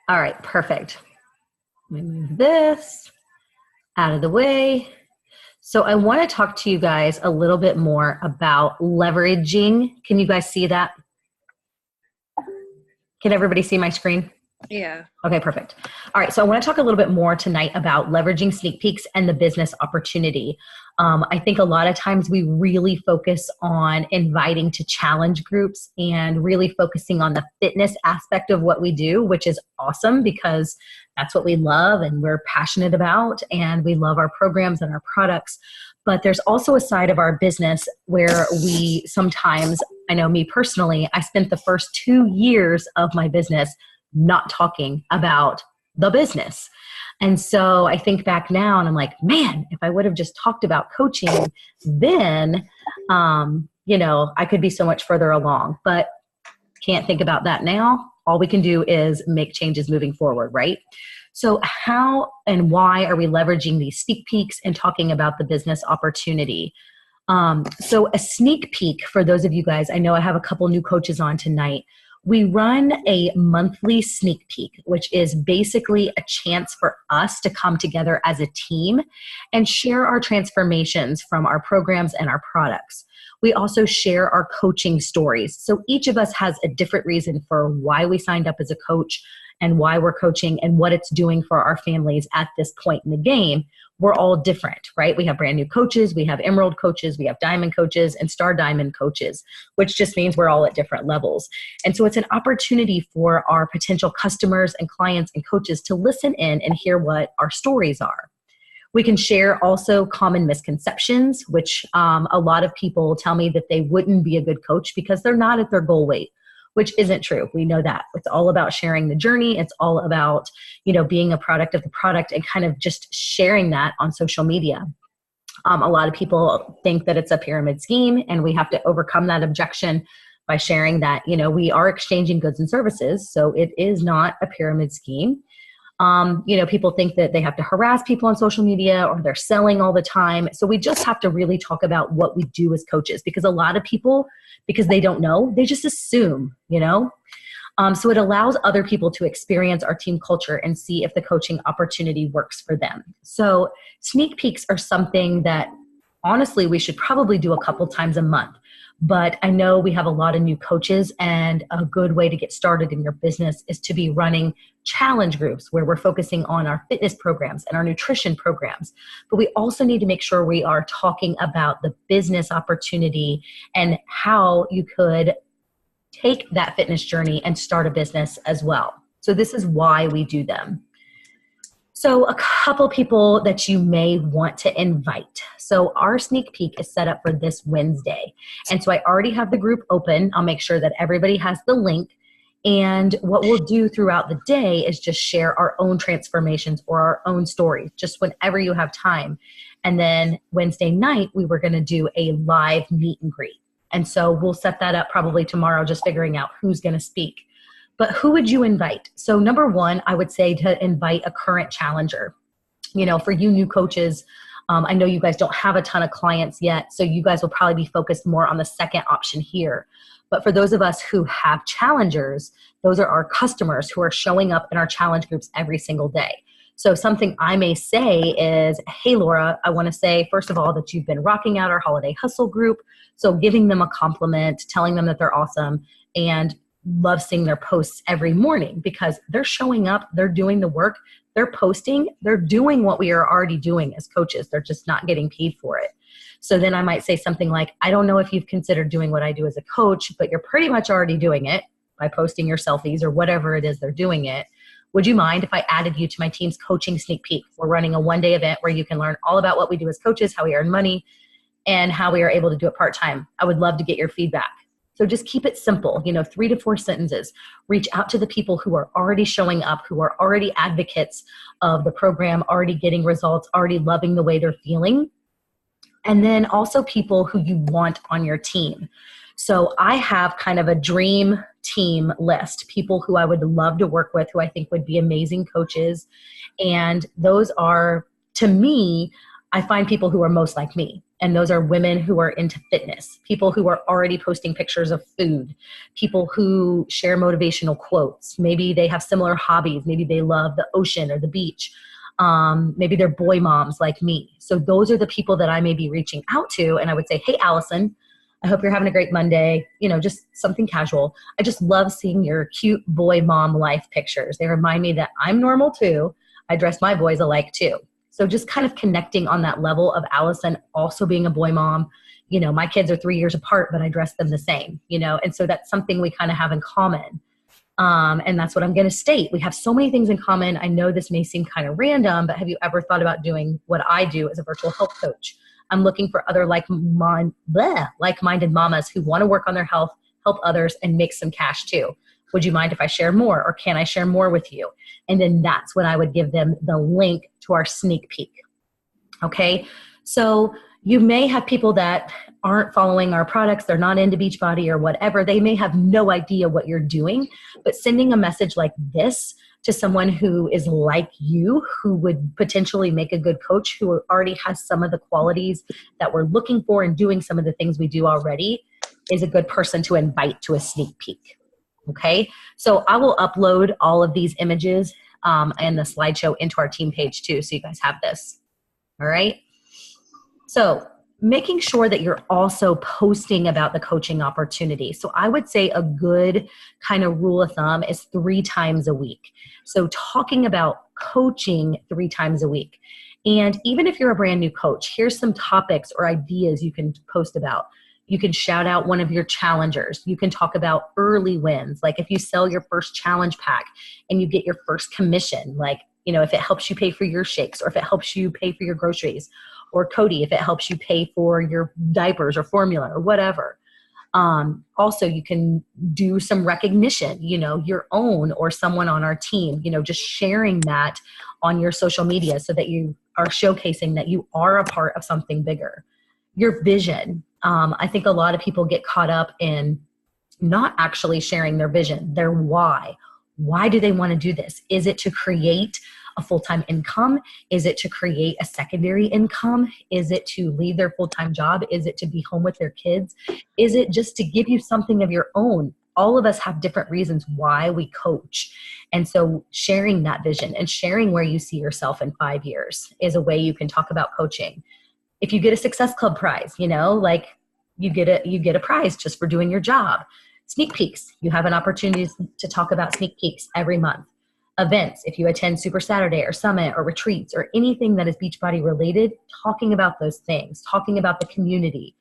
All right, perfect. Let me move this out of the way. So I want to talk to you guys a little bit more about leveraging. Can you guys see that? Can everybody see my screen? Yeah. Okay, perfect. All right, so I want to talk a little bit more tonight about leveraging sneak peeks and the business opportunity. I think a lot of times we really focus on inviting to challenge groups and really focusing on the fitness aspect of what we do, which is awesome because that's what we love and we're passionate about, and we love our programs and our products. But there's also a side of our business where we sometimes, I know me personally, I spent the first 2 years of my business not talking about the business. And so I think back now and I'm like, man, if I would have just talked about coaching, then, I could be so much further along, but can't think about that now. All we can do is make changes moving forward, right? So how and why are we leveraging these sneak peeks and talking about the business opportunity? So a sneak peek for those of you guys, I know I have a couple new coaches on tonight. We run a monthly sneak peek, which is basically a chance for us to come together as a team and share our transformations from our programs and our products. We also share our coaching stories. So each of us has a different reason for why we signed up as a coach and why we're coaching and what it's doing for our families at this point in the game. We're all different, right? We have brand new coaches, we have emerald coaches, we have diamond coaches and star diamond coaches, which just means we're all at different levels. And so it's an opportunity for our potential customers and clients and coaches to listen in and hear what our stories are. We can share also common misconceptions, which a lot of people tell me that they wouldn't be a good coach because they're not at their goal weight, which isn't true. We know that. It's all about sharing the journey. It's all about, being a product of the product and kind of just sharing that on social media. A lot of people think that it's a pyramid scheme, and we have to overcome that objection by sharing that, we are exchanging goods and services. So it is not a pyramid scheme. People think that they have to harass people on social media or they're selling all the time. So we just have to really talk about what we do as coaches, because a lot of people, because they don't know, they just assume, So it allows other people to experience our team culture and see if the coaching opportunity works for them. So sneak peeks are something that honestly we should probably do a couple times a month. But I know we have a lot of new coaches, and a good way to get started in your business is to be running challenge groups where we're focusing on our fitness programs and our nutrition programs. But we also need to make sure we are talking about the business opportunity and how you could take that fitness journey and start a business as well. So this is why we do them. So a couple people that you may want to invite. So our sneak peek is set up for this Wednesday. And so I already have the group open. I'll make sure that everybody has the link. And what we'll do throughout the day is just share our own transformations or our own stories, just whenever you have time. And then Wednesday night, we were going to do a live meet and greet. And so we'll set that up probably tomorrow, just figuring out who's going to speak. But who would you invite? So number one, I would say to invite a current challenger. For you new coaches, I know you guys don't have a ton of clients yet, so you guys will probably be focused more on the second option here. But for those of us who have challengers, those are our customers who are showing up in our challenge groups every single day. So something I may say is, hey, Laura, I want to say, first of all, that you've been rocking out our holiday hustle group. So giving them a compliment, telling them that they're awesome, and love seeing their posts every morning because they're showing up, they're doing the work, they're posting, they're doing what we are already doing as coaches. They're just not getting paid for it. So then I might say something like, I don't know if you've considered doing what I do as a coach, but you're pretty much already doing it by posting your selfies or whatever it is they're doing it. Would you mind if I added you to my team's coaching sneak peek? We're running a one-day event where you can learn all about what we do as coaches, how we earn money, and how we are able to do it part-time. I would love to get your feedback. So just keep it simple, 3 to 4 sentences. Reach out to the people who are already showing up, who are already advocates of the program, already getting results, already loving the way they're feeling. And then also people who you want on your team. So I have kind of a dream team list, people who I would love to work with, who I think would be amazing coaches. And those are, to me, I find people who are most like me. And those are women who are into fitness, people who are already posting pictures of food, people who share motivational quotes. Maybe they have similar hobbies. Maybe they love the ocean or the beach. Maybe they're boy moms like me. So those are the people that I may be reaching out to. And I would say, hey, Allison, I hope you're having a great Monday. Just something casual. I just love seeing your cute boy mom life pictures. They remind me that I'm normal too. I dress my boys alike too. So just kind of connecting on that level of Allison also being a boy mom. My kids are 3 years apart, but I dress them the same, and so that's something we kind of have in common. And that's what I'm going to state. We have so many things in common. I know this may seem kind of random, but have you ever thought about doing what I do as a virtual health coach? I'm looking for other like-minded mamas who want to work on their health, help others, and make some cash too. Would you mind if I share more, or can I share more with you? And then that's when I would give them the link to our sneak peek. Okay, so you may have people that aren't following our products. They're not into Beachbody or whatever. They may have no idea what you're doing, but sending a message like this to someone who is like you, who would potentially make a good coach, who already has some of the qualities that we're looking for and doing some of the things we do already, is a good person to invite to a sneak peek. Okay, so I will upload all of these images and the slideshow into our team page too, so you guys have this. All right, so making sure that you're also posting about the coaching opportunity. So I would say a good kind of rule of thumb is 3 times a week. So talking about coaching 3 times a week. And even if you're a brand new coach, here's some topics or ideas you can post about. You can shout out one of your challengers. You can talk about early wins. Like if you sell your first challenge pack and you get your first commission, like, if it helps you pay for your shakes, or if it helps you pay for your groceries, or Cody, if it helps you pay for your diapers or formula or whatever. Also, you can do some recognition, your own or someone on our team, just sharing that on your social media so that you are showcasing that you are a part of something bigger. Your vision. I think a lot of people get caught up in not actually sharing their vision, their why. Why do they want to do this? Is it to create a full-time income? Is it to create a secondary income? Is it to leave their full-time job? Is it to be home with their kids? Is it just to give you something of your own? All of us have different reasons why we coach. And so sharing that vision and sharing where you see yourself in 5 years is a way you can talk about coaching. If you get a Success Club prize, like you get a prize just for doing your job. Sneak peeks. You have an opportunity to talk about sneak peeks every month. Events, if you attend Super Saturday or Summit or retreats or anything that is Beachbody related, talking about those things, talking about the community,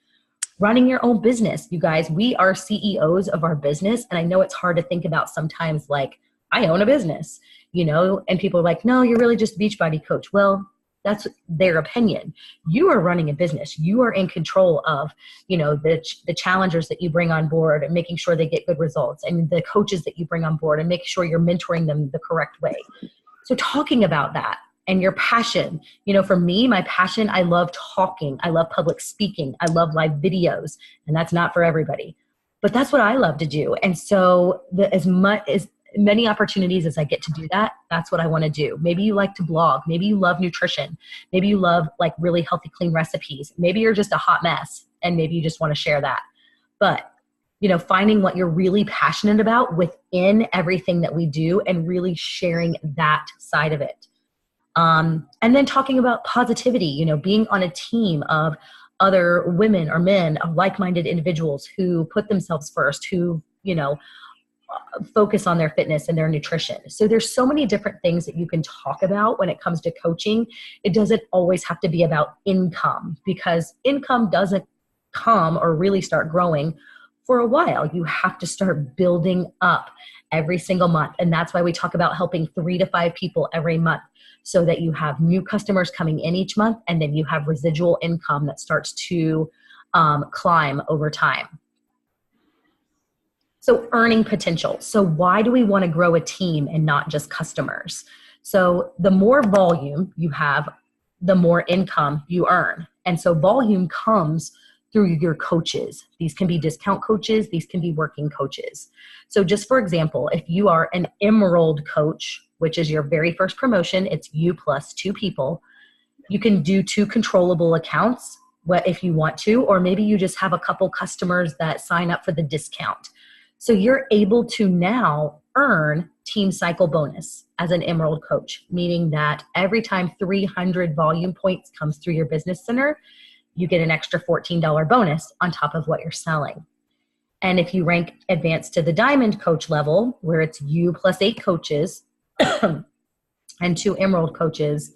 running your own business. You guys, we are CEOs of our business. And I know it's hard to think about sometimes, like, I own a business, and people are like, no, you're really just a Beachbody coach. Well, that's their opinion. You are running a business. You are in control of, the challengers that you bring on board and making sure they get good results, and the coaches that you bring on board and make sure you're mentoring them the correct way. So talking about that and your passion, for me, my passion, I love talking. I love public speaking. I love live videos, and that's not for everybody, but that's what I love to do. And so as many opportunities as I get to do that, that's what I want to do. Maybe you like to blog. Maybe you love nutrition. Maybe you love like really healthy, clean recipes. Maybe you're just a hot mess and maybe you just want to share that. But, finding what you're really passionate about within everything that we do and really sharing that side of it. And then talking about positivity, being on a team of other women or men, of like-minded individuals who put themselves first, who, focus on their fitness and their nutrition. So there's so many different things that you can talk about when it comes to coaching. It doesn't always have to be about income, because income doesn't come or really start growing for a while. You have to start building up every single month. And that's why we talk about helping 3 to 5 people every month, so that you have new customers coming in each month, and then you have residual income that starts to climb over time. So earning potential. So why do we want to grow a team and not just customers? So the more volume you have, the more income you earn. And so volume comes through your coaches. These can be discount coaches. These can be working coaches. So just for example, if you are an Emerald coach, which is your very first promotion, it's you plus 2 people. You can do 2 controllable accounts what if you want to, or maybe you just have a couple customers that sign up for the discount. So you're able to now earn team cycle bonus as an Emerald coach, meaning that every time 300 volume points comes through your business center, you get an extra $14 bonus on top of what you're selling. And if you rank advanced to the diamond coach level, where it's you plus 8 coaches and 2 Emerald coaches,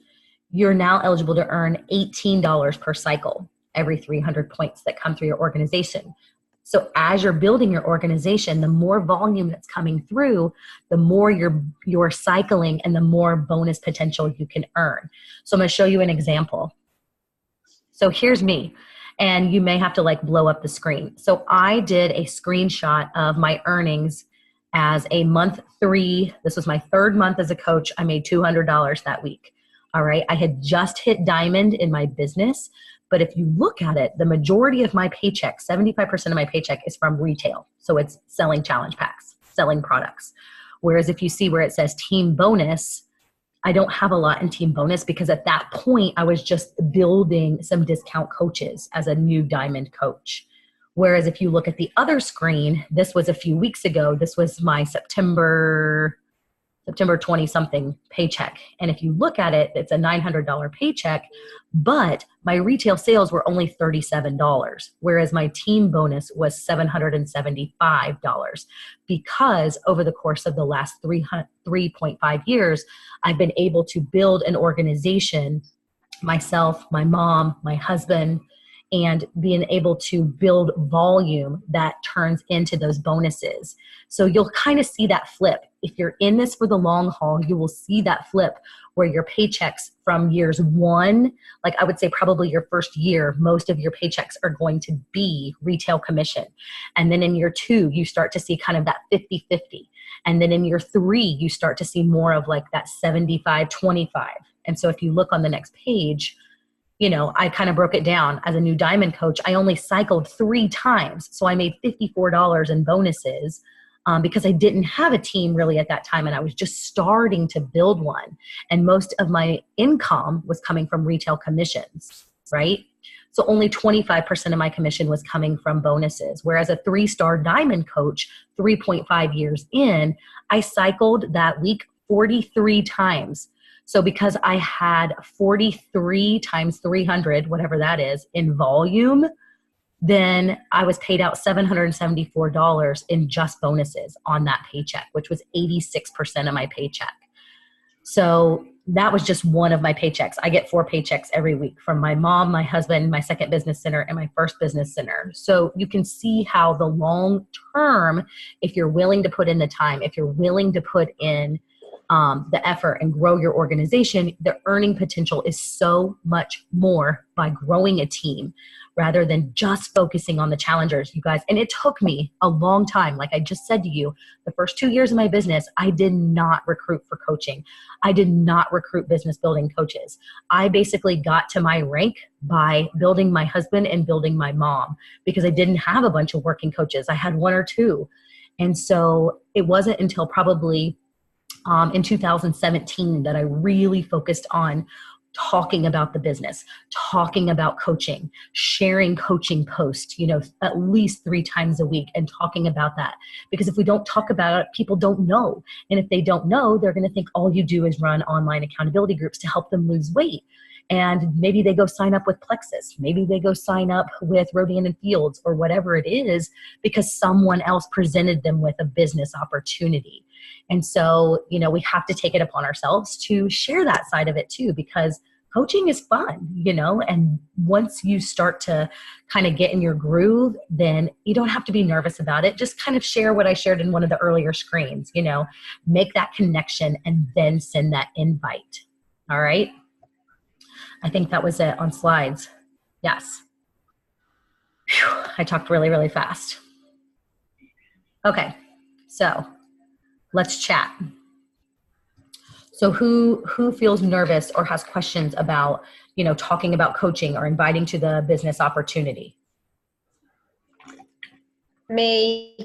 you're now eligible to earn $18 per cycle every 300 points that come through your organization. So as you're building your organization, the more volume that's coming through, the more you're cycling and the more bonus potential you can earn. So I'm going to show you an example. So here's me, and you may have to like blow up the screen. So I did a screenshot of my earnings as a month 3. This was my 3rd month as a coach. I made $200 that week. All right. I had just hit diamond in my business. But if you look at it, the majority of my paycheck, 75% of my paycheck is from retail. So it's selling challenge packs, selling products. Whereas if you see where it says team bonus, I don't have a lot in team bonus because at that point I was just building some discount coaches as a new diamond coach. Whereas if you look at the other screen, this was a few weeks ago. This was my September 20 something paycheck. And if you look at it, it's a $900 paycheck, but my retail sales were only $37, whereas my team bonus was $775, because over the course of the last 3.5 years, I've been able to build an organization, myself, my mom, my husband, and being able to build volume that turns into those bonuses. So you'll kind of see that flip. If you're in this for the long haul, you will see that flip where your paychecks from years 1, like I would say probably your first year, most of your paychecks are going to be retail commission. And then in year 2, you start to see kind of that 50-50. And then in year 3, you start to see more of like that 75-25. And so if you look on the next page, you know, I kind of broke it down as a new diamond coach. I only cycled 3 times. So I made $54 in bonuses because I didn't have a team really at that time. And I was just starting to build one. And most of my income was coming from retail commissions, right? So only 25% of my commission was coming from bonuses. Whereas a 3-star diamond coach, 3.5 years in, I cycled that week 43 times. So because I had 43 times 300, whatever that is, in volume, then I was paid out $774 in just bonuses on that paycheck, which was 86% of my paycheck. So that was just one of my paychecks. I get 4 paychecks every week from my mom, my husband, my second business center, and my first business center. So you can see how the long term, if you're willing to put in the time, if you're willing to put in the effort and grow your organization, the earning potential is so much more by growing a team rather than just focusing on the challengers, you guys. And it took me a long time. Like I just said to you, the first 2 years of my business, I did not recruit for coaching. I did not recruit business building coaches. I basically got to my rank by building my husband and building my mom because I didn't have a bunch of working coaches. I had 1 or 2. And so it wasn't until probably in 2017 that I really focused on talking about the business, talking about coaching, sharing coaching posts, you know, at least 3 times a week and talking about that. Because if we don't talk about it, people don't know. And if they don't know, they're going to think all you do is run online accountability groups to help them lose weight. And maybe they go sign up with Plexus. Maybe they go sign up with Rodan and Fields or whatever it is because someone else presented them with a business opportunity. And so, you know, we have to take it upon ourselves to share that side of it too, because coaching is fun, you know, and once you start to kind of get in your groove, then you don't have to be nervous about it. Just kind of share what I shared in one of the earlier screens, you know, make that connection and then send that invite. All right. I think that was it on slides. Yes. Whew, I talked really, really fast. Okay. So let's chat. So who feels nervous or has questions about, you know, talking about coaching or inviting to the business opportunity? Me.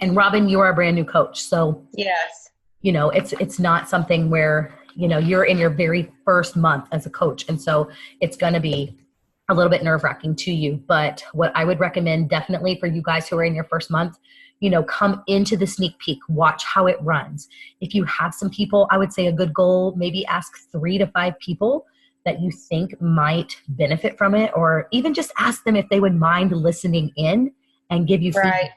And Robin, you are a brand new coach. So yes, you know, it's not something where you're in your very first month as a coach. And so it's going to be a little bit nerve-wracking to you. But what I would recommend definitely for you guys who are in your first month, come into the sneak peek, watch how it runs. If you have some people, I would say a good goal, maybe ask 3 to 5 people that you think might benefit from it, or even just ask them if they would mind listening in and give you feedback.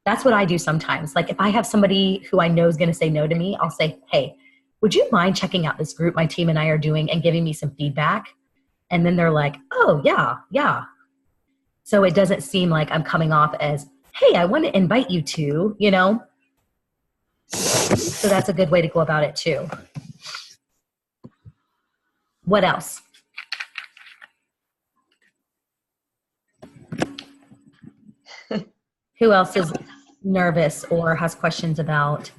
That's what I do sometimes. Like if I have somebody who I know is going to say no to me, I'll say, hey, would you mind checking out this group my team and I are doing and giving me some feedback? And then they're like, oh, yeah. So it doesn't seem like I'm coming off as, hey, I want to invite you to, So that's a good way to go about it too. What else? Who else is nervous or has questions about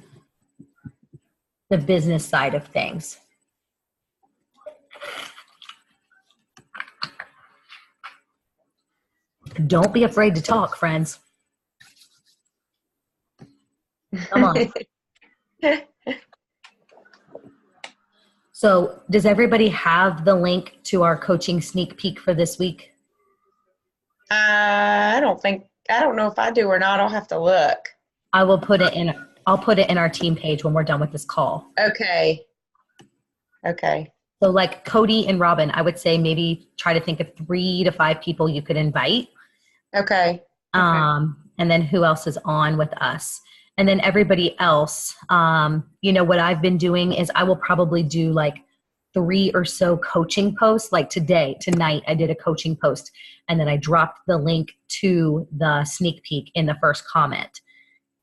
the business side of things? Don't be afraid to talk, friends. Come on. So does everybody have the link to our coaching sneak peek for this week? I don't know if I do or not. I'll have to look. I'll put it in our team page when we're done with this call. Okay. So like Cody and Robin, I would say maybe try to think of 3 to 5 people you could invite. Okay. And then who else is on with us? And then everybody else, what I've been doing is I will probably do like 3 or so coaching posts. Like tonight, I did a coaching post and then I dropped the link to the sneak peek in the first comment.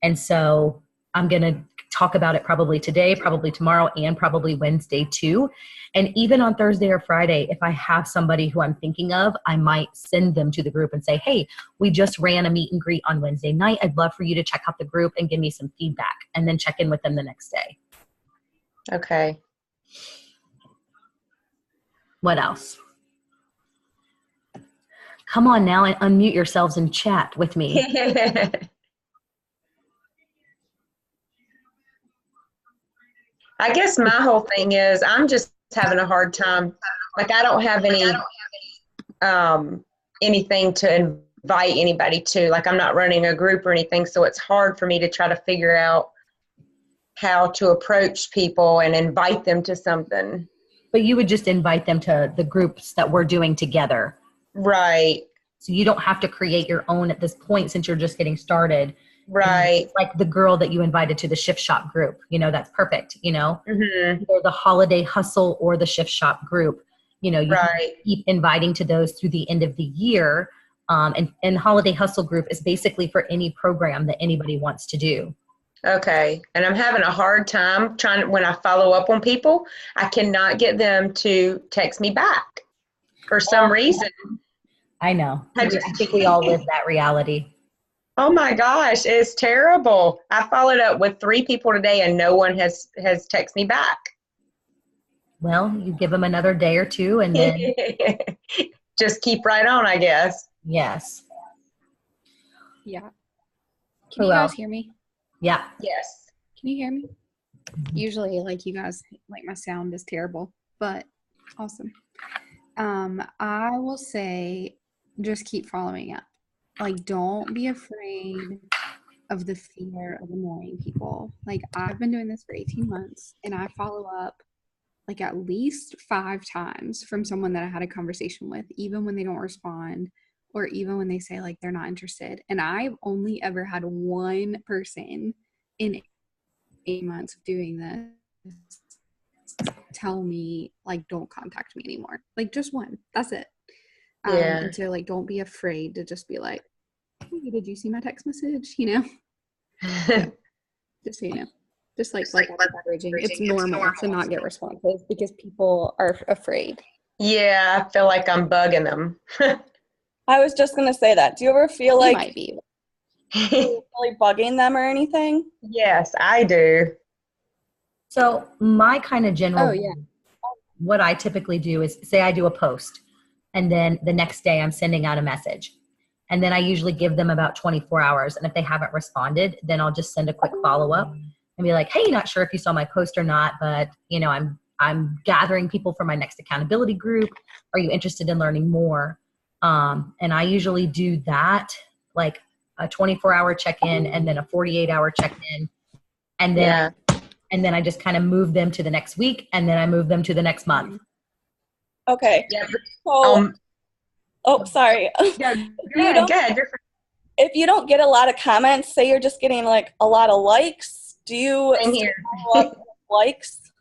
And so I'm going to talk about it probably today, probably tomorrow, and probably Wednesday too. And even on Thursday or Friday, if I have somebody who I'm thinking of, I might send them to the group and say, hey, we just ran a meet and greet on Wednesday night. I'd love for you to check out the group and give me some feedback, and then check in with them the next day. Okay. What else? Come on now and unmute yourselves and chat with me. I guess my whole thing is I'm just having a hard time. Like I don't have anything to invite anybody to. Like I'm not running a group or anything, so it's hard for me to try to figure out how to approach people and invite them to something. But you would just invite them to the groups that we're doing together. Right. So you don't have to create your own at this point since you're just getting started. Right. Like the girl that you invited to the Shift Shop group, that's perfect, Mm-hmm. Or the Holiday Hustle or the Shift Shop group, you right. keep inviting to those through the end of the year. And Holiday Hustle group is basically for any program that anybody wants to do. Okay. And I'm having a hard time when I follow up on people, I cannot get them to text me back for some reason. I know. I think we all live that reality. Oh my gosh, it's terrible. I followed up with 3 people today and no one has texted me back. Well, you give them another day or 2 and then just keep right on, I guess. Yes. Yeah. Can you guys hear me? Yeah. Yes. Can you hear me? Usually you guys my sound is terrible, but awesome. I will say just keep following up. Don't be afraid of the fear of annoying people. I've been doing this for 18 months and I follow up at least 5 times from someone that I had a conversation with, even when they don't respond or even when they say they're not interested. And I've only ever had 1 person in 8 months of doing this tell me don't contact me anymore. Just 1. That's it. Yeah. And so don't be afraid to just be like, hey, did you see my text message? Just so you know. Just leveraging. It's normal to not get responses because people are afraid. Yeah, I feel like I'm bugging them. I was just gonna say that. Do you ever feel You like might be really bugging them or anything? Yes, I do. So my kind of general, Oh, yeah. What I typically do is say I do a post and then the next day I'm sending out a message. And then I usually give them about 24 hours. And if they haven't responded, then I'll just send a quick follow-up and be like, hey, not sure if you saw my post or not, but I'm gathering people for my next accountability group. Are you interested in learning more? And I usually do that, like a 24-hour check-in and then a 48-hour check-in. And then I just kind of move them to the next week, and then I move them to the next month. Okay. Yeah. So, sorry. Yeah, If you don't get a lot of comments, say you're just getting like a lot of likes, do you follow up with likes?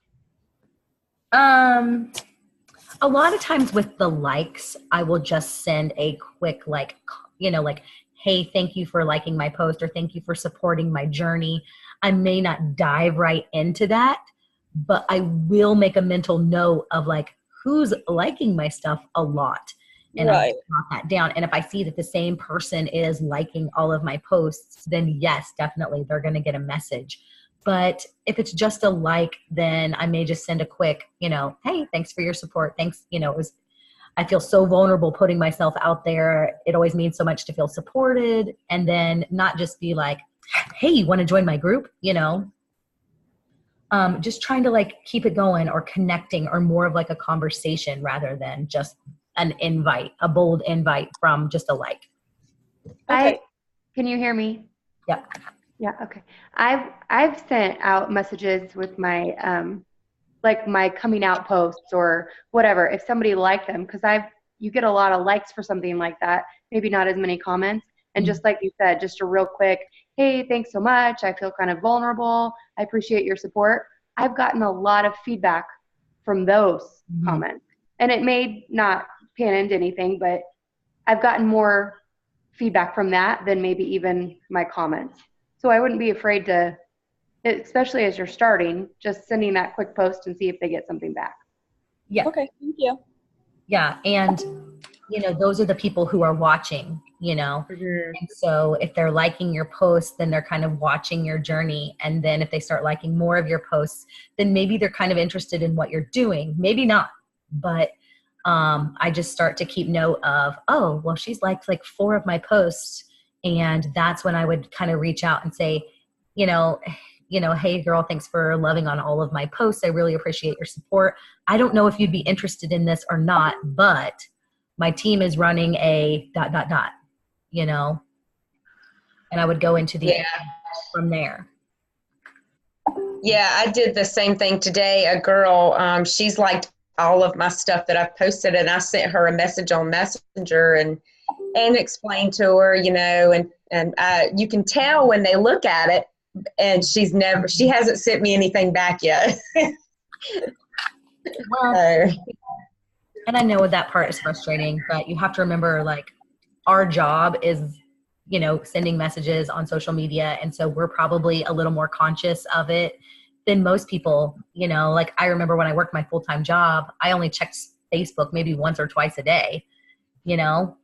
A lot of times with the likes, I will just send a quick, like, hey, thank you for liking my post, or thank you for supporting my journey. I may not dive right into that, but I will make a mental note of like, who's liking my stuff a lot. And I'll jot that down. And if I see that the same person is liking all of my posts, then yes, definitely they're going to get a message. But if it's just a like, then I may just send a quick, hey, thanks for your support. Thanks. I feel so vulnerable putting myself out there. It always means so much to feel supported, and then not just be like, hey, you want to join my group? Just trying to like keep it going or connecting, or more of like a conversation rather than just an invite, a bold invite from just a like. Okay. Can you hear me? Yep. Yeah. Okay. I've sent out messages with my like my coming out posts or whatever. If somebody liked them, because you get a lot of likes for something like that. Maybe not as many comments. And just like you said, just a real quick, hey, thanks so much. I feel kind of vulnerable. I appreciate your support. I've gotten a lot of feedback from those comments, and it may not pan into anything, but I've gotten more feedback from that than maybe even my comments. So I wouldn't be afraid to, especially as you're starting, just sending that quick post and see if they get something back. Yeah. Okay. Thank you. Yeah. And, those are the people who are watching, And so if they're liking your posts, then they're kind of watching your journey. And then if they start liking more of your posts, then maybe they're kind of interested in what you're doing. Maybe not. But I just start to keep note of, oh, well, she's liked like 4 of my posts. And that's when I would kind of reach out and say, hey girl, thanks for loving on all of my posts. I really appreciate your support. I don't know if you'd be interested in this or not, but my team is running a ... And I would go into the from there. Yeah, I did the same thing today. A girl, she's liked all of my stuff that I've posted, and I sent her a message on Messenger and explained to her, and you can tell when they look at it, and she hasn't sent me anything back yet. Well, and I know that part is frustrating, but you have to remember, like, our job is, sending messages on social media. And so we're probably a little more conscious of it than most people. Like, I remember when I worked my full-time job, I only checked Facebook maybe once or twice a day,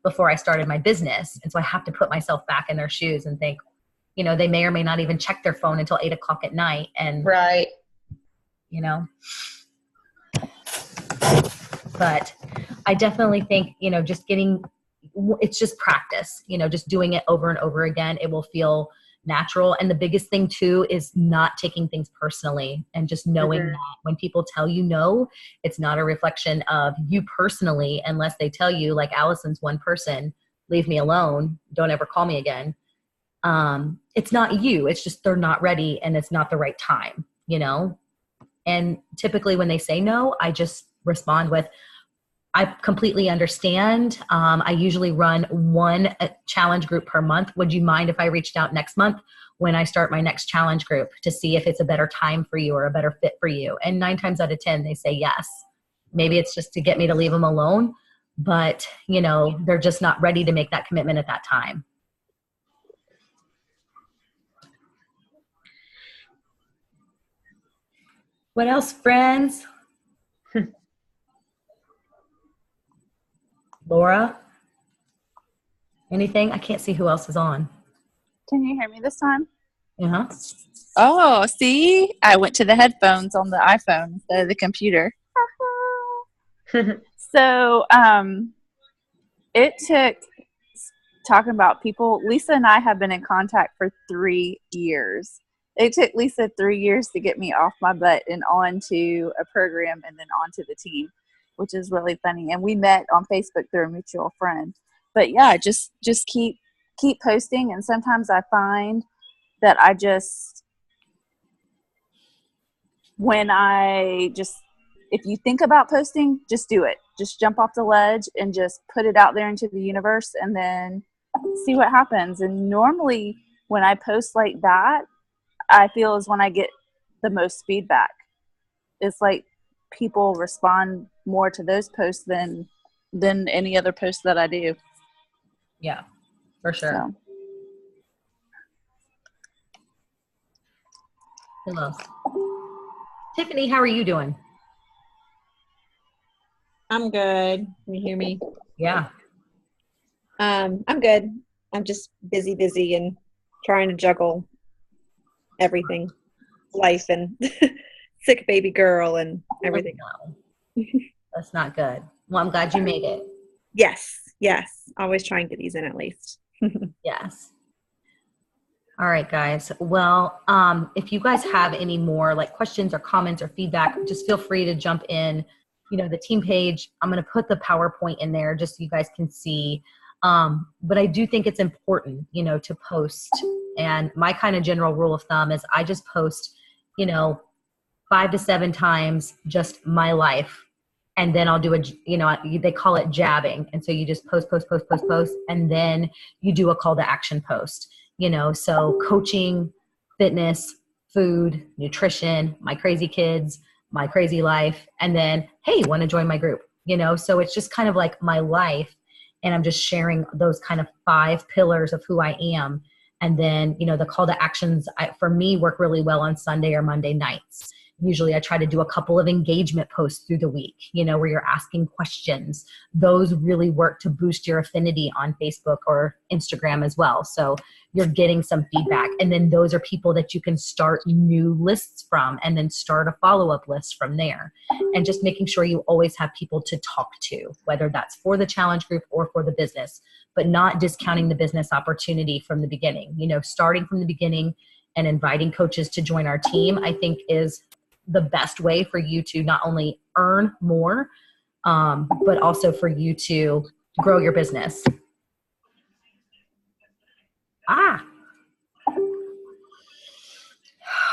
before I started my business. And so I have to put myself back in their shoes and think, they may or may not even check their phone until 8 o'clock at night. And, right. But I definitely think, it's just practice, just doing it over and over again. It will feel natural. And the biggest thing too is not taking things personally, and just knowing that when people tell you no, it's not a reflection of you personally, unless they tell you, like Allison's one person, leave me alone, don't ever call me again. It's not you, it's just they're not ready and it's not the right time, And typically when they say no, I just respond with, I completely understand. I usually run 1 challenge group per month. Would you mind if I reached out next month when I start my next challenge group to see if it's a better time for you or a better fit for you? And 9 times out of 10, they say yes. Maybe it's just to get me to leave them alone, but they're just not ready to make that commitment at that time. What else, friends? Laura? Anything? I can't see who else is on. Can you hear me this time? Uh-huh. Oh, see? I went to the headphones on the iPhone instead of the computer. So, it took, talking about people, Lisa and I have been in contact for 3 years. It took Lisa 3 years to get me off my butt and onto a program and then onto the team, which is really funny. And we met on Facebook through a mutual friend. But yeah, just keep posting. And sometimes I find that if you think about posting, just do it. Just jump off the ledge and just put it out there into the universe and then see what happens. And normally when I post like that, I feel is when I get the most feedback. It's like people respond more to those posts than any other posts that I do. Yeah, for sure. So. Hello. Tiffany, how are you doing? I'm good. Can you hear me? Yeah. I'm good. I'm just busy and trying to juggle everything. Life and sick baby girl and everything. Oh, no. That's not good. Well, I'm glad you made it. Yes. Always try and get these in at least. Yes. All right, guys. Well, if you guys have any more like questions or comments or feedback, just feel free to jump in. The team page, I'm going to put the PowerPoint in there just so you guys can see. But I do think it's important, to post. And my kind of general rule of thumb is I just post, 5 to 7 times just my life. And then I'll do they call it jabbing. And so you just post, and then you do a call to action post, so coaching, fitness, food, nutrition, my crazy kids, my crazy life, and then, hey, want to join my group, so it's just kind of like my life. And I'm just sharing those kind of 5 pillars of who I am. And then, the call to actions for me work really well on Sunday or Monday nights. Usually I try to do a couple of engagement posts through the week, where you're asking questions. Those really work to boost your affinity on Facebook or Instagram as well. So you're getting some feedback. And then those are people that you can start new lists from and then start a follow-up list from there. And just making sure you always have people to talk to, whether that's for the challenge group or for the business, but not discounting the business opportunity from the beginning. Starting from the beginning and inviting coaches to join our team, I think is the best way for you to not only earn more, but also for you to grow your business.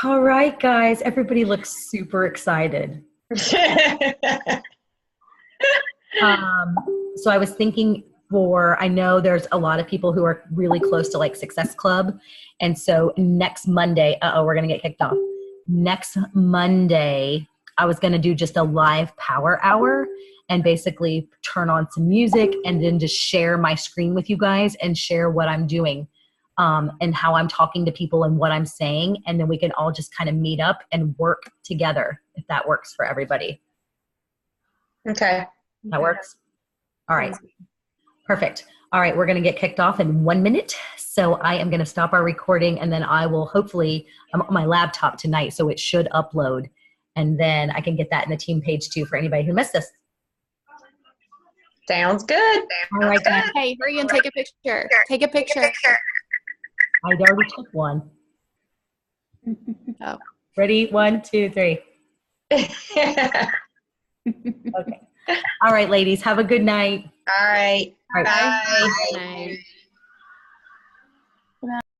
All right, guys. Everybody looks super excited. So I was thinking I know there's a lot of people who are really close to like Success Club. And so next Monday, we're going to get kicked off. Next Monday, I was going to do just a live power hour and basically turn on some music and then just share my screen with you guys and share what I'm doing and how I'm talking to people and what I'm saying. And then we can all just kind of meet up and work together if that works for everybody. Okay. That works? All right. Perfect. All right. We're going to get kicked off in 1 minute. So I am going to stop our recording and then I will I'm on my laptop tonight, so it should upload. And then I can get that in the team page too for anybody who missed this. Sounds good. All right, guys. Hey, hurry and take a picture. Take a picture. I already took one. Oh. Ready? 1, 2, 3. Okay. All right, ladies. Have a good night. All right. All right. Bye. Bye.